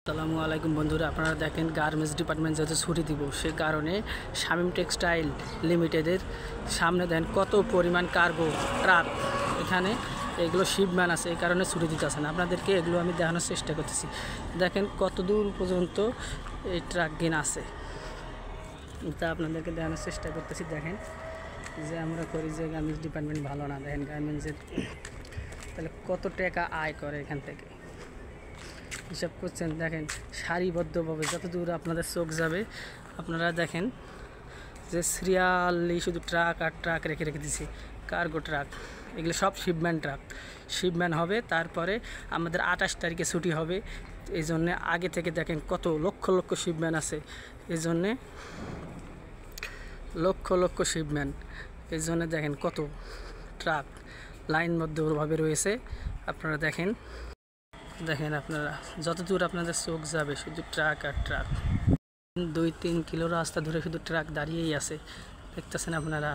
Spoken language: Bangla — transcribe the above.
আসসালামু আলাইকুম বন্ধুরা, আপনারা দেখেন গার্মেন্টস ডিপার্টমেন্ট যেহেতু ছুটি দিব সে কারণে শামীম টেক্সটাইল লিমিটেডের সামনে দেন কত পরিমাণ কার্গো ট্রাক এখানে এগুলো শিপম্যান আছে, এই কারণে ছুটি দিতেছে না। আপনাদেরকে এগুলো আমি দেখানোর চেষ্টা করতেছি। দেখেন কত দূর পর্যন্ত এই ট্রাক গেন আছে, তা আপনাদেরকে দেখানোর চেষ্টা করতেছি। দেখেন যে আমরা করি যে গার্মেন্টস ডিপার্টমেন্ট ভালো না, দেখেন গার্মেন্টসের তাহলে কত টাকা আয় করে এখান থেকে হিসাব করছেন। দেখেন সারিবদ্ধভাবে যত দূর আপনাদের চোখ যাবে আপনারা দেখেন যে সিরিয়ালি শুধু ট্রাক আর ট্রাক রেখে দিছি, কার্গো ট্রাক। এগুলো সব শিপম্যান হবে। তারপরে আমাদের 28 তারিখে ছুটি হবে, এই জন্যে আগে থেকে দেখেন কত লক্ষ লক্ষ শিপম্যান আছে, এই জন্যে লক্ষ শিপম্যান, এই জন্যে দেখেন কত ট্রাক লাইনবদ্ধভাবে রয়েছে। আপনারা দেখেন আপনারা যত দূর আপনাদের চোখ যাবে শুধু ট্রাক আর ট্রাক। 2-3 কিলো রাস্তা ধরে শুধু ট্রাক দাঁড়িয়েই আছে, দেখতেছেন আপনারা।